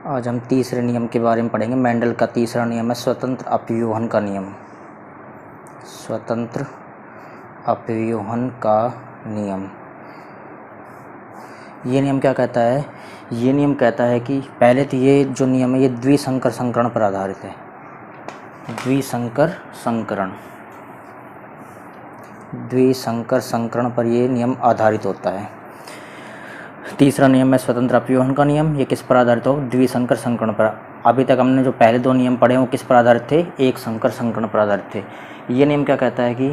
आज हम तीसरे नियम के बारे में पढ़ेंगे। मेंडल का तीसरा नियम है स्वतंत्र अपव्यूहन का नियम। स्वतंत्र अपव्यूहन का नियम। ये नियम क्या कहता है? ये नियम कहता है कि पहले तो ये जो नियम है ये द्विसंकर संकरण पर आधारित है। द्विसंकर संकरण पर ये नियम आधारित होता है। तीसरा नियम है स्वतंत्र अपव्यूहन का नियम। ये किस पर आधारित हो? द्विसंकर संकरण पर। अभी तक हमने जो पहले दो नियम पढ़े वो किस पर आधारित थे? एक संकर संकरण पर आधारित थे। ये नियम क्या कहता है कि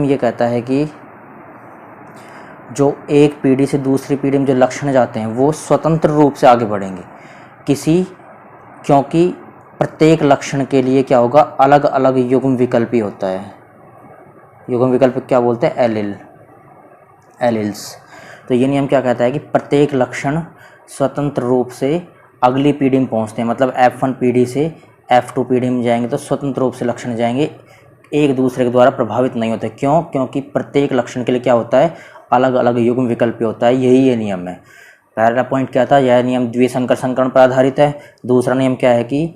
ये कहता है कि जो एक पीढ़ी से दूसरी पीढ़ी में जो लक्षण जाते हैं वो स्वतंत्र रूप से आगे बढ़ेंगे क्योंकि प्रत्येक लक्षण के लिए क्या होगा? अलग अलग युग्म विकल्प ही होता है। युग्म विकल्प क्या बोलते हैं? एलिल्स। तो ये नियम क्या कहता है कि प्रत्येक लक्षण स्वतंत्र रूप से अगली पीढ़ी में पहुंचते हैं। मतलब F1 पीढ़ी से F2 पीढ़ी में जाएंगे तो स्वतंत्र रूप से लक्षण जाएंगे, एक दूसरे के द्वारा प्रभावित नहीं होते। क्यों? क्योंकि प्रत्येक लक्षण के लिए क्या होता है? अलग अलग युग्म विकल्प होता है। यही ये नियम है। पहला पॉइंट क्या था? यह नियम द्विसंकर संकरण पर आधारित है। दूसरा नियम क्या है कि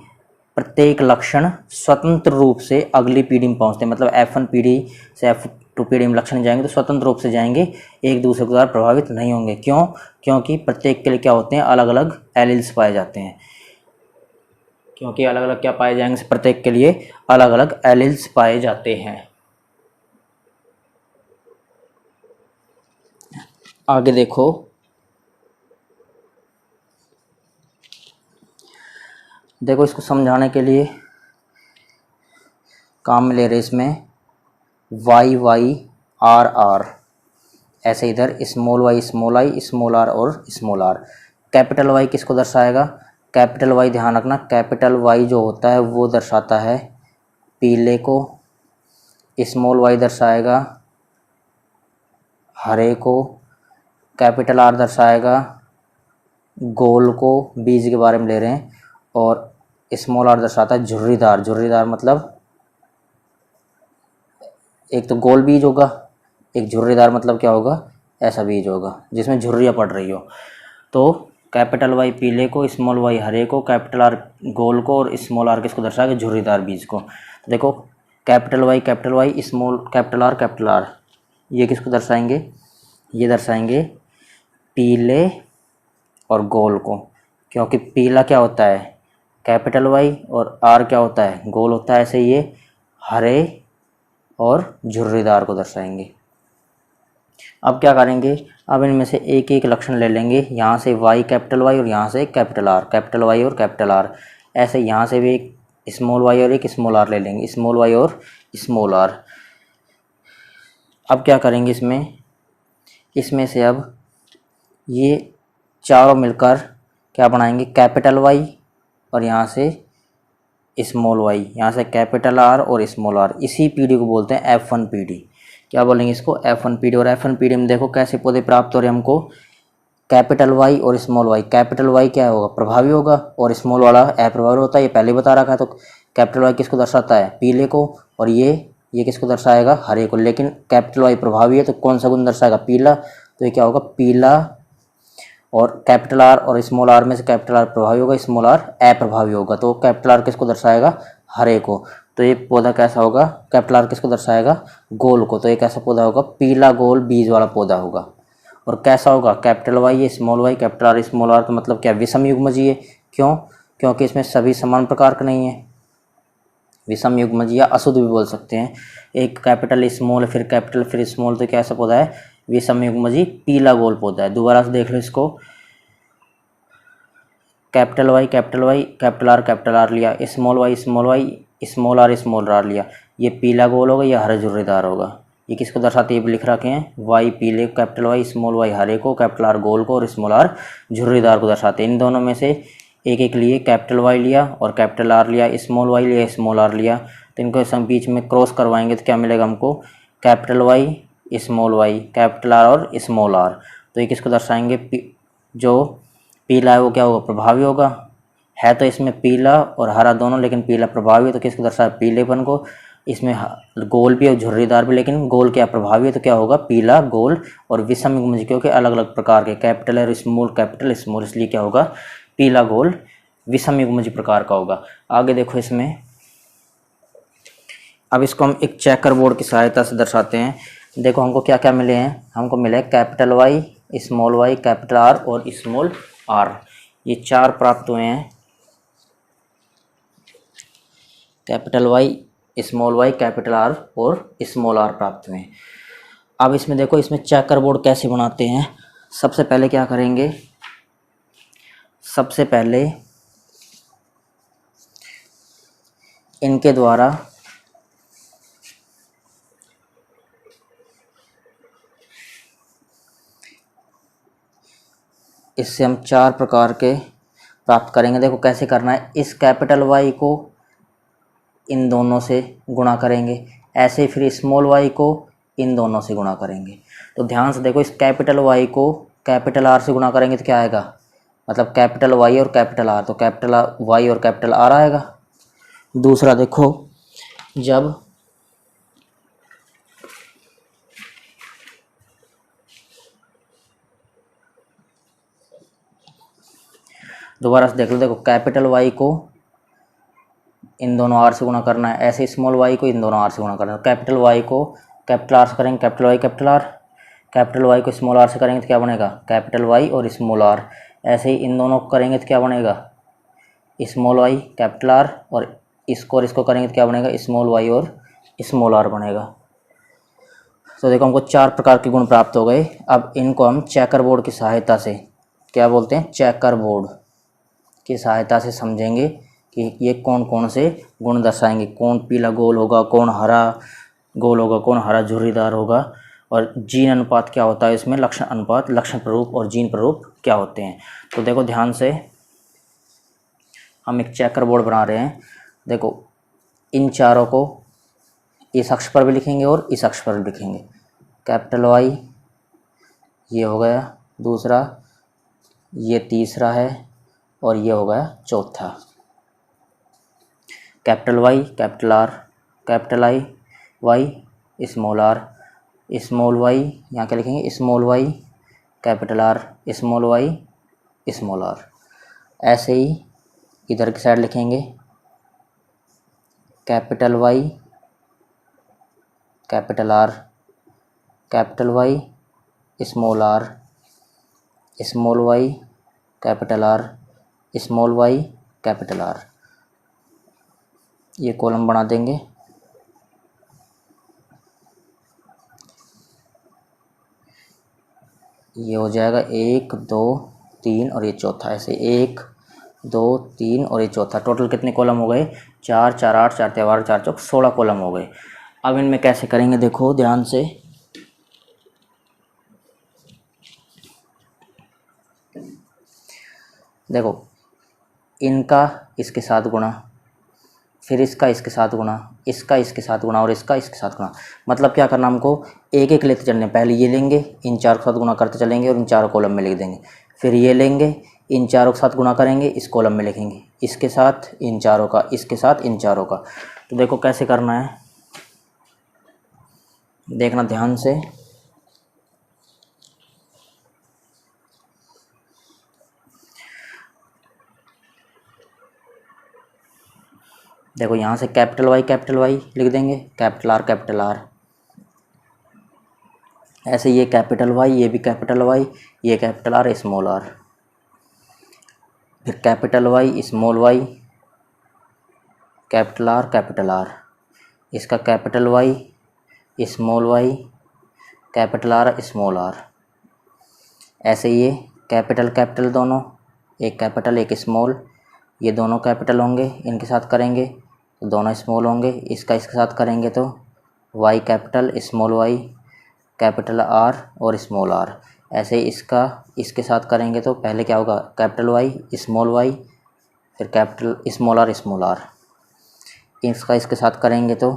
प्रत्येक लक्षण स्वतंत्र रूप से अगली पीढ़ी में पहुंचते हैं। मतलब F1 पीढ़ी से F2 पीढ़ी में लक्षण जाएंगे तो स्वतंत्र रूप से जाएंगे, एक दूसरे के द्वारा प्रभावित नहीं होंगे। क्यों? क्योंकि प्रत्येक के लिए क्या होते हैं? अलग अलग एलिल्स पाए जाते हैं। क्योंकि अलग अलग क्या पाए जाएंगे? प्रत्येक के लिए अलग अलग एलिल्स पाए जाते हैं। आगे देखो, इसको समझाने के लिए काम में ले रहे इसमें YYRR, ऐसे इधर small y small i small r और स्मॉल r। कैपिटल Y किसको दर्शाएगा? कैपिटल Y ध्यान रखना, कैपिटल Y जो होता है वो दर्शाता है पीले को, स्मॉल y दर्शाएगा हरे को, कैपिटल R दर्शाएगा गोल को, बीज के बारे में ले रहे हैं, और स्मॉल r दर्शाता है झुर्रीदार। झुर्रीदार मतलब एक तो गोल बीज होगा, एक झुर्रीदार मतलब क्या होगा? ऐसा बीज होगा जिसमें झुर्रियाँ पड़ रही हो। तो कैपिटल Y पीले को, स्मॉल y हरे को, कैपिटल R गोल को और स्मॉल r किसको दर्शाएगा? झुर्रीदार बीज को। तो देखो capital Y small capital R ये किसको दर्शाएंगे? ये दर्शाएंगे पीले और गोल को। क्योंकि पीला क्या होता है? कैपिटल Y और R क्या होता है? गोल होता है। ऐसे ये हरे और झुर्रीदार को दर्शाएंगे। अब क्या करेंगे? अब इनमें से एक एक लक्षण ले लेंगे। यहाँ से Y कैपिटल Y और यहाँ से कैपिटल R, कैपिटल Y और कैपिटल R। ऐसे यहाँ से भी एक स्मॉल y और एक स्मॉल r ले लेंगे, स्मॉल y और स्मॉल r। अब क्या करेंगे? इसमें से अब ये चारों मिलकर क्या बनाएंगे? कैपिटल Y और यहाँ से स्मॉल y, यहाँ से कैपिटल R और स्मॉल r। इसी पीढ़ी को बोलते हैं F1 पीढ़ी। क्या बोलेंगे इसको? F1 पीढ़ी। और F1 पीढ़ी में देखो कैसे पौधे प्राप्त हो रहे हैं हमको। कैपिटल Y और स्मॉल y। कैपिटल Y क्या होगा? प्रभावी होगा, और स्मॉल वाला अप्रभावी होता है। ये पहले बता रखा है। तो कैपिटल Y किसको दर्शाता है? पीले को, और ये किसको दर्शाएगा? हरे को। लेकिन कैपिटल Y प्रभावी है तो कौन सा गुण दर्शाएगा? पीला। तो ये क्या होगा? पीला। और कैपिटल R और स्मॉल r में से कैपिटल R प्रभावी होगा, स्मॉल r अप्रभावी होगा। तो कैपिटल R किसको दर्शाएगा? हरे को। तो ये पौधा कैसा होगा? कैपिटल R किसको दर्शाएगा? गोल को। तो ये कैसा पौधा होगा? पीला गोल बीज वाला पौधा होगा। और कैसा होगा? Capital Y small y capital R small r। तो मतलब क्या? विषम युग्मजीय। क्यों? क्योंकि इसमें सभी समान प्रकार का नहीं है। विषम युग्मजीय या अशुद्ध भी बोल सकते हैं। एक कैपिटल स्मॉल फिर कैपिटल फिर स्मॉल, तो कैसा पौधा है? विषम युग्मजीय पीला गोल पौधा है। दोबारा से देख लो इसको। कैपिटल Y कैपिटल R लिया, स्मॉल y स्मॉल r लिया। ये पीला गोल होगा, ये हरा झुर्रीदार होगा। ये किसको दर्शाते हैं? ये भी लिख रखे हैं। Y पीले को, कैपिटल Y स्मॉल y हरे को, कैपिटल R गोल को और स्मॉल r झुर्रीदार को दर्शाते हैं। इन दोनों में से एक एक लिए, कैपिटल Y लिया और कैपिटल R लिया, स्मॉल y लिया स्मॉल r लिया। तो इनको सब बीच में क्रॉस करवाएंगे तो क्या मिलेगा हमको? Capital Y small y capital R और स्मॉल r। तो ये किसको दर्शाएंगे? जो पीला है वो क्या होगा? प्रभावी होगा। है तो इसमें पीला और हरा दोनों, लेकिन पीला प्रभावी है तो किसको दर्शाए? पीलेपन को। इसमें गोल भी और झुर्रीदार भी, लेकिन गोल क्या प्रभावी है तो क्या होगा? पीला गोल। और विषम युग्मजीय क्योंकि अलग अलग प्रकार के कैपिटल और स्मॉल कैपिटल स्मॉल, इसलिए क्या होगा? पीला गोल विषम युग्मज प्रकार का होगा। आगे देखो इसमें, अब इसको हम एक चेकर बोर्ड की सहायता से दर्शाते हैं। देखो हमको क्या क्या मिले हैं, हमको मिले capital Y, small Y, capital are और स्मॉल आर, ये 4 प्राप्त हुए हैं। Capital Y, small Y, capital are और स्मॉल आर प्राप्त हुए हैं। अब इसमें देखो, इसमें चेकर बोर्ड कैसे बनाते हैं। सबसे पहले क्या करेंगे, सबसे पहले इनके द्वारा इससे हम 4 प्रकार के प्राप्त करेंगे। देखो कैसे करना है, इस कैपिटल वाई को इन दोनों से गुणा करेंगे, ऐसे ही फिर स्मॉल वाई को इन दोनों से गुणा करेंगे। तो ध्यान से देखो, इस कैपिटल वाई को कैपिटल आर से गुणा करेंगे तो क्या आएगा, मतलब कैपिटल वाई और कैपिटल आर, तो कैपिटल वाई और कैपिटल आर आएगा। दूसरा देखो, जब दोबारा से देख लो, देखो कैपिटल वाई को इन दोनों आर से गुणा करना है, ऐसे स्मॉल वाई को इन दोनों आर से गुणा करना है। कैपिटल वाई को कैपिटल आर से करेंगे, capital Y capital are, capital y को स्मॉल आर से करेंगे तो क्या बनेगा, कैपिटल वाई और स्मॉल आर। ऐसे ही इन दोनों को करेंगे तो क्या बनेगा, स्मॉल वाई कैपिटल आर, और इसको करेंगे तो क्या बनेगा, स्मॉल वाई और स्मॉल आर बनेगा। तो देखो हमको 4 प्रकार के गुण प्राप्त हो गए। अब इनको हम चेकर बोर्ड की सहायता से, क्या बोलते हैं, चेकर बोर्ड की सहायता से समझेंगे कि ये कौन कौन से गुण दर्शाएंगे, कौन पीला गोल होगा, कौन हरा गोल होगा, कौन हरा झुर्रीदार होगा, और जीन अनुपात क्या होता है इसमें, लक्षण अनुपात, लक्षण प्ररूप और जीन प्ररूप क्या होते हैं। तो देखो ध्यान से, हम एक चेकर बोर्ड बना रहे हैं। देखो इन चारों को इस अक्ष पर भी लिखेंगे और इस अक्ष पर भी लिखेंगे। कैपिटल वाई ये हो गया दूसरा, ये तीसरा है, और ये हो गया चौथा। Capital Y capital are, capital I y small r, small y यहाँ क्या लिखेंगे, small Y capital are, small y small are. ऐसे ही इधर की साइड लिखेंगे, capital Y capital are, capital Y small r, small Y capital are, small Y capital r. ये column बना देंगे। ये हो जाएगा 1 2 3 और ये चौथा, ऐसे 1 2 3 और ये चौथा। टोटल कितने कॉलम हो गए, 4 4 8 4 3 4 चौक 16 कॉलम हो गए। अब इनमें कैसे करेंगे, देखो ध्यान से, देखो इनका इसके साथ गुणा, फिर इसका इसके साथ गुणा, इसका इसके साथ गुणा और इसका इसके साथ गुणा। मतलब क्या करना, हमको एक एक लेते चलने, पहले ये लेंगे, इन 4 के साथ गुणा करते चलेंगे और इन 4 कॉलम में लिख देंगे, फिर ये लेंगे, इन 4 के साथ गुणा करेंगे, इस कॉलम में लिखेंगे, इसके साथ इन चारों का, इसके साथ इन चारों का। तो देखो कैसे करना है, देखना ध्यान से। देखो यहाँ से कैपिटल वाई लिख देंगे, कैपिटल आर कैपिटल आर, ऐसे ये कैपिटल वाई, ये भी कैपिटल वाई, ये कैपिटल आर स्मॉल आर, फिर capital Y small Y capital R, इसका capital Y small Y capital are small are. ऐसे ये कैपिटल कैपिटल दोनों, एक कैपिटल एक स्मॉल, ये दोनों कैपिटल होंगे, इनके साथ करेंगे तो दोनों स्मॉल होंगे, इसका इसके साथ करेंगे तो y capital small Y capital are और स्मॉल आर। ऐसे ही इसका इसके साथ करेंगे तो पहले क्या होगा, कैपिटल वाई फिर कैपिटल स्मॉल आर। इसका इसके साथ करेंगे तो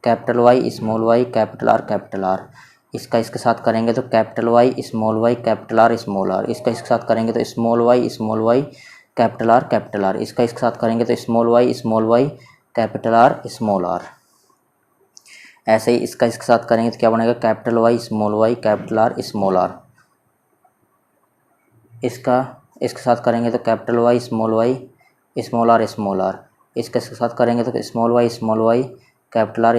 कैपिटल वाई कैपिटल आर। इसका इसके साथ करेंगे तो कैपिटल वाई कैपिटल आर। इसका इसके साथ करेंगे तो स्मॉल वाई कैपिटल आर। इसका इसके साथ करेंगे तो small Y capital are small are. ऐसे ही इसका इसके साथ करेंगे तो क्या बनेगा, capital Y capital are small r. इसका इसके साथ करेंगे तो कैपिटल वाई स्मॉल आर, इसका इसके साथ करेंगे तो स्मॉल वाई कैपिटल आर,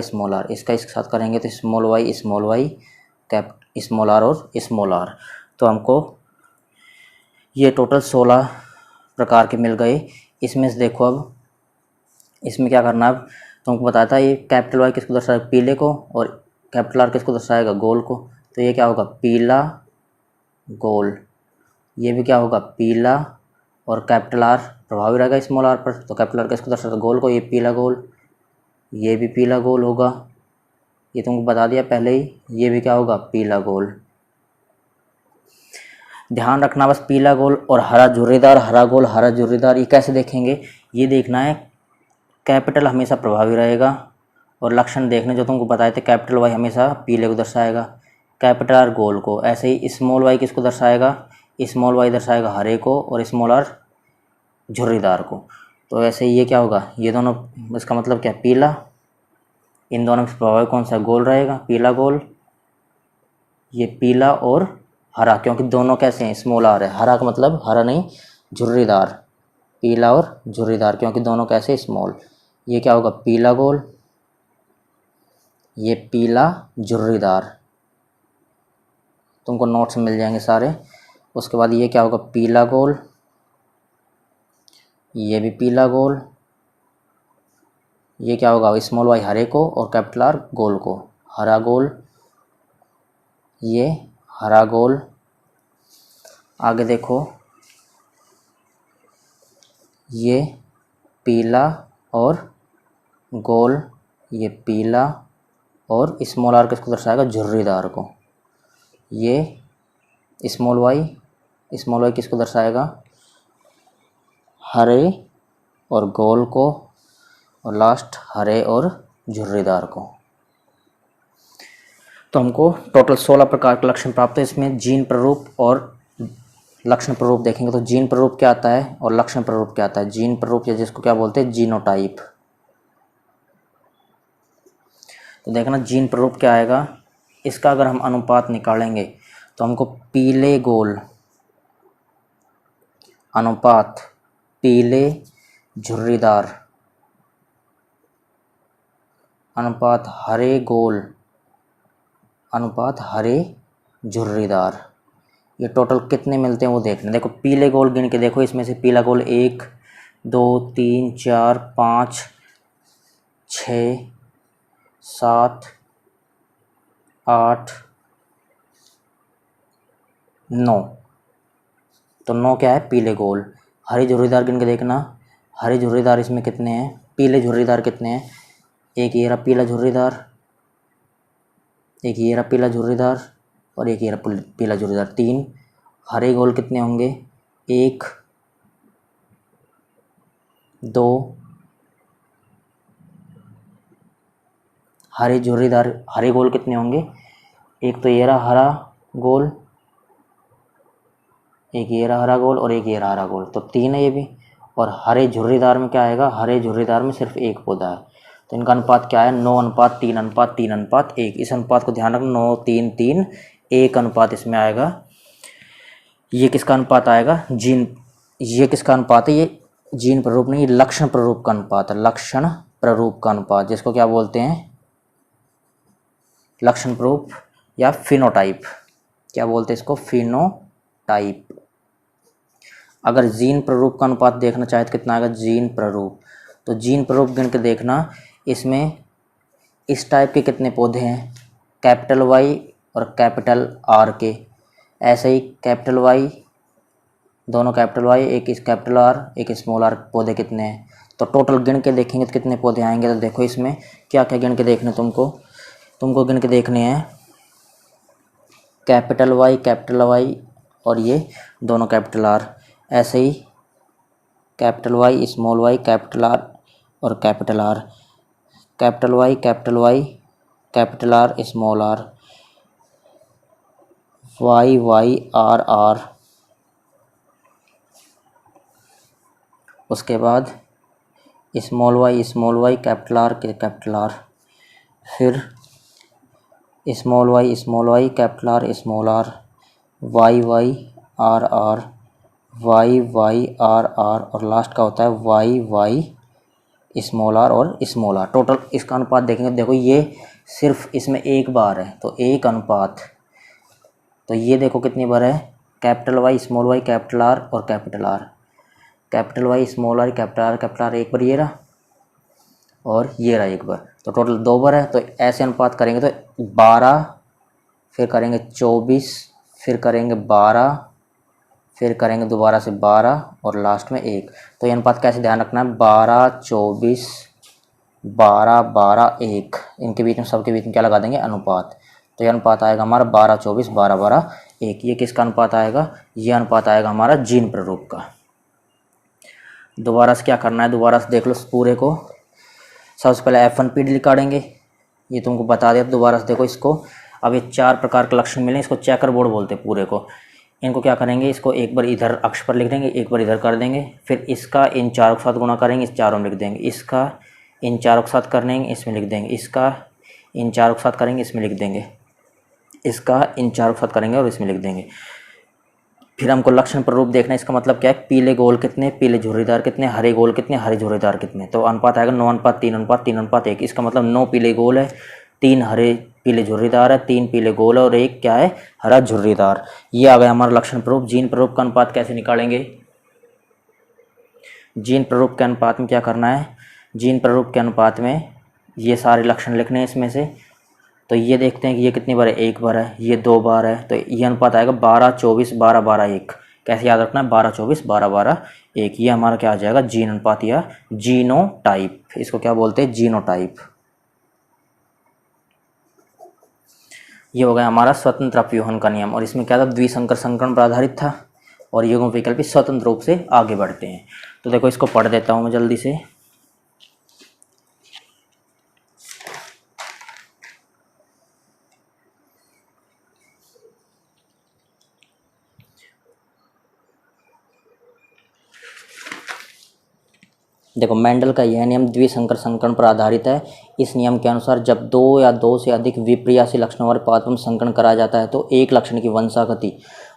इसका इसके साथ करेंगे तो स्मॉल वाई स्मॉल आर और स्मॉल आर। तो हमको ये टोटल 16 प्रकार के मिल गए। इसमें से देखो अब इसमें क्या करना है, अब तुमको बताया था ये कैपिटल वाई किसको दर्शाएगा, पीले को, और कैपिटल आर किसको दर्शाएगा, गोल को। तो ये क्या होगा, पीला गोल। ये भी क्या होगा, पीला, और कैपिटल आर प्रभावी रहेगा स्मॉल आर पर, तो कैपिटल आर किसको दर्शाएगा, गोल को। ये पीला गोल, ये भी पीला गोल होगा, ये तुमको बता दिया पहले ही। ये भी क्या होगा, पीला गोल। ध्यान रखना बस, पीला गोल और हरा झुर्रीदार, हरा गोल हरा झुर्रीदार, ये कैसे देखेंगे, ये देखना है। कैपिटल हमेशा प्रभावी रहेगा, और लक्षण देखने जो तुमको बताए थे, कैपिटल वाई हमेशा पीले को दर्शाएगा, कैपिटल आर गोल को। ऐसे ही स्मॉल वाई किसको दर्शाएगा, स्मॉल वाई दर्शाएगा हरे को, और स्मॉल आर झुर्रीदार को। तो ऐसे ही ये क्या होगा, ये दोनों, इसका मतलब क्या, पीला, इन दोनों में प्रभावी कौन सा, गोल रहेगा, पीला गोल। ये पीला और हरा, क्योंकि दोनों कैसे हैं, स्मॉल आर है, हरा का मतलब हरा नहीं, झुर्रीदार, पीला और झुर्रीदार, क्योंकि दोनों कैसे, स्मॉल। ये क्या होगा, पीला गोल, ये पीला झुर्रीदार, तुमको नोट्स मिल जाएंगे सारे। उसके बाद ये क्या होगा, पीला गोल, ये भी पीला गोल। ये क्या होगा, स्मॉल वाई हरे को, और कैपिटल आर गोल को, हरा गोल, ये हरा गोल। आगे देखो, ये पीला और गोल, ये पीला, और स्मॉल आर किसको दर्शाएगा, झुर्रीदार को। ये स्मॉल वाई किसको दर्शाएगा, हरे और गोल को, और लास्ट हरे और झुर्रीदार को। तो हमको टोटल 16 प्रकार के लक्षण प्राप्त है। इसमें जीन प्ररूप और लक्षण प्ररूप देखेंगे तो जीन प्ररूप क्या आता है और लक्षण प्ररूप क्या आता है। जीन प्ररूप या जिसको क्या बोलते हैं, जीनोटाइप। तो देखना जीन प्ररूप क्या आएगा, इसका अगर हम अनुपात निकालेंगे तो हमको पीले गोल अनुपात पीले झुर्रीदार अनुपात हरे गोल अनुपात हरे झुर्रीदार, ये टोटल कितने मिलते हैं वो देखना। देखो पीले गोल गिन के देखो, इसमें से पीला गोल 1 2 3 4 5 6 7 8 9, तो 9 क्या है, पीले गोल। हरे झुर्रीदार गिन के देखना, हरे झुर्रीदार इसमें कितने हैं, पीले झुर्रीदार कितने हैं, एक ये रहा पीला झुर्रीदार, एक ये रहा पीला झुर्रीदार, और एक ये रहा पीला झुर्रीदार, 3। हरे गोल कितने होंगे, 1 2, हरे झुर्रीदार हरे गोल कितने होंगे, एक तो ये रहा हरा गोल, एक ये रहा हरा गोल, और एक ये रहा हरा गोल, तो 3 है ये भी। और हरे झुर्रीदार में क्या आएगा, हरे झुर्रीदार में सिर्फ एक पौधा है, तो इनका अनुपात क्या है, 9:3:3:1। इस अनुपात को ध्यान रखना, 9:3:3:1 अनुपात इसमें आएगा। ये किसका अनुपात आएगा, ये किसका अनुपात है, ये जीन प्ररूप नहीं, लक्षण प्ररूप का अनुपात है, लक्षण प्ररूप का अनुपात, जिसको क्या बोलते हैं, लक्षण प्ररूप या फिनोटाइप। क्या बोलते हैं इसको, फिनोटाइप। अगर जीन प्ररूप का अनुपात देखना चाहे तो कितना आएगा, जीन प्ररूप, तो जीन प्ररूप गिन के देखना, इसमें इस टाइप के कितने पौधे हैं, कैपिटल वाई और कैपिटल आर के। ऐसे ही कैपिटल वाई, दोनों कैपिटल वाई, एक इस कैपिटल आर एक स्मॉल आर, पौधे कितने हैं, तो टोटल गिन के देखेंगे तो कितने पौधे आएंगे। तो देखो इसमें क्या क्या गिन के देखने, तुमको गिन के देखने हैं, कैपिटल वाई और ये दोनों कैपिटल आर। ऐसे ही capital Y small Y capital are और capital are, capital Y capital are small R, Y R R. उसके बाद स्मॉल वाई कैपिटल आर के कैपिटल आर, फिर small Y capital are small R, Y R R, Y Y R R और last का होता है Y Y small R और small R. Total इसका अनुपात देखेंगे, देखो ये सिर्फ इसमें एक बार है तो एक अनुपात, तो ये देखो कितनी बार है, capital Y small Y capital are और capital are, capital Y small R capital R एक बार ये रहा और ये रहा एक बार, तो टोटल 2 बार है। तो ऐसे अनुपात करेंगे तो 12, फिर करेंगे 24, फिर करेंगे 12, फिर करेंगे दोबारा से 12 और लास्ट में 1। तो ये अनुपात कैसे ध्यान रखना है, 12 24 12 12 1, इनके बीच में सबके बीच में क्या लगा देंगे, अनुपात। तो ये अनुपात आएगा हमारा 12 24 12 12 1। ये किसका अनुपात आएगा, ये अनुपात आएगा हमारा जीन प्ररूप का। दोबारा से क्या करना है, दोबारा से देख लो पूरे को। सबसे पहले F1PD निकालेंगे, ये तुमको बता दिया। दोबारा से देखो इसको, अब ये 4 प्रकार के लक्षण मिले, इसको चेकर बोर्ड बोलते हैं पूरे को। इनको क्या करेंगे, इसको एक बार इधर अक्ष पर लिख देंगे, एक बार इधर कर देंगे, फिर इसका इन चारों के साथ गुणा करेंगे, इस चारों में लिख देंगे, इसका इन चारों के साथ करेंगे, इसमें लिख देंगे, इसका इन चारों के साथ करेंगे, इसमें लिख देंगे, इसका इन चारों के साथ करेंगे और इसमें लिख देंगे। फिर हमको लक्षण प्ररूप देखना है, इसका मतलब क्या है, पीले गोल कितने, पीले झुर्रीदार कितने, हरे गोल कितने, हरे झुर्रीदार कितने। तो अनुपात आएगा 9:3:3:1। इसका मतलब 9 पीले गोल है, 3 हरे पीले झुर्रीदार है, 3 पीले गोल है और 1 क्या है, हरा झुर्रीदार। ये आ गया हमारा लक्षण प्ररूप। जीन प्ररूप का अनुपात कैसे निकालेंगे, जीन प्ररूप के अनुपात में क्या करना है, जीन प्ररूप के अनुपात में ये सारे लक्षण लिखने हैं इसमें से। तो ये देखते हैं कि ये कितनी बार है, 1 बार है, ये 2 बार है, तो ये अनुपात आएगा 12 24 12 12 1। कैसे याद रखना है, 12 24 12 12 1। ये हमारा क्या आ जाएगा, जीन अनुपात या जीनोटाइप, इसको क्या बोलते हैं, जीनोटाइप। ये हो गया हमारा स्वतंत्र अपव्यूहन का नियम। और इसमें क्या था, द्विसंकर संकरण पर आधारित था और युग्म विकल्प स्वतंत्र रूप से आगे बढ़ते हैं। तो देखो इसको पढ़ देता हूँ मैं जल्दी से। देखो मेंडल का यह नियम द्विसंकर संकरण पर आधारित है। इस नियम के अनुसार जब 2 या 2 से अधिक विपर्यासी लक्षणों वाले पात्र में संकरण कराया जाता है तो एक लक्षण की वंशागति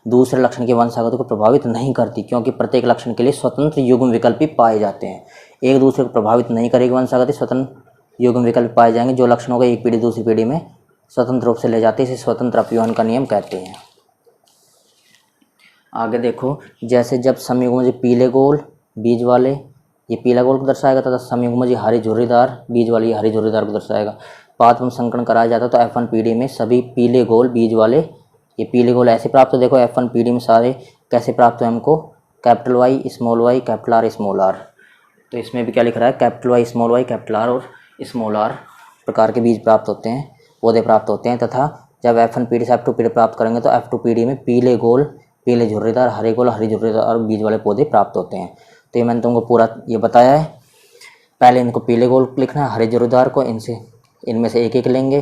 दूसरे लक्षण की वंशागति को प्रभावित नहीं करती, क्योंकि प्रत्येक लक्षण के लिए स्वतंत्र युग्म विकल्प पाए जाते हैं। एक दूसरे को प्रभावित नहीं करेगी वंशागति, स्वतंत्र युग्म विकल्प पाए जाएंगे जो लक्षणों को एक पीढ़ी दूसरी पीढ़ी में स्वतंत्र रूप से ले जाते हैं। इसे स्वतंत्र अपव्यूहन का नियम कहते हैं। आगे देखो, जैसे जब संयुग्मजी पीले गोल बीज वाले, ये पीला गोल को दर्शाएगा तथा संयुग्मजी हरे झुर्रीदार बीज वाली हरे झुर्रीदार को दर्शाएगा। पात्र में संकरण कराया जाता है तो F1PD में सभी पीले गोल बीज वाले, ये पीले गोल ऐसे प्राप्त हो। देखो F1PD में सारे कैसे प्राप्त हुए हमको, capital Y small Y capital are small r. तो इसमें भी क्या लिख रहा है, capital Y small Y capital are और स्मॉल आर प्रकार के बीज प्राप्त होते हैं, पौधे प्राप्त होते हैं। तथा जब F1PD से F2PD प्राप्त करेंगे तो F2PD में पीले गोल पीले झुर्रीदार हरे गोल हरे झुर्रीदार बीज वाले पौधे प्राप्त होते हैं। तो ये मैंने तुमको पूरा ये बताया है। पहले इनको पीले गोल लिखना है, हरे झुर्रीदार को इनमें से एक एक लेंगे,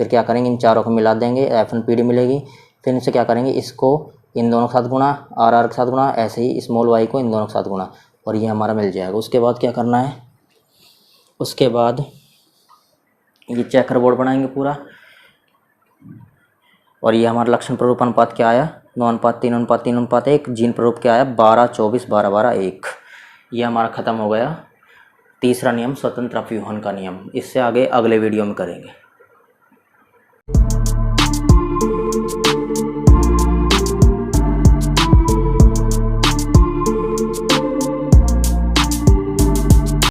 फिर क्या करेंगे, इन चारों को मिला देंगे, F1PD मिलेगी। फिर इनसे क्या करेंगे, इसको इन दोनों के साथ गुणा, आर के साथ गुणा, ऐसे ही स्मॉल वाई को इन दोनों के साथ गुणा, और ये हमारा मिल जाएगा। उसके बाद क्या करना है, उसके बाद ये चेकर बोर्ड बनाएंगे पूरा। और ये हमारा लक्षण प्ररूप अनुपात क्या आया, 9:3:3:1। जीन प्ररूप क्या आया, 12 24 12 12 1। ये हमारा ख़त्म हो गया तीसरा नियम, स्वतंत्र अपव्यूहन का नियम। इससे आगे अगले वीडियो में करेंगे।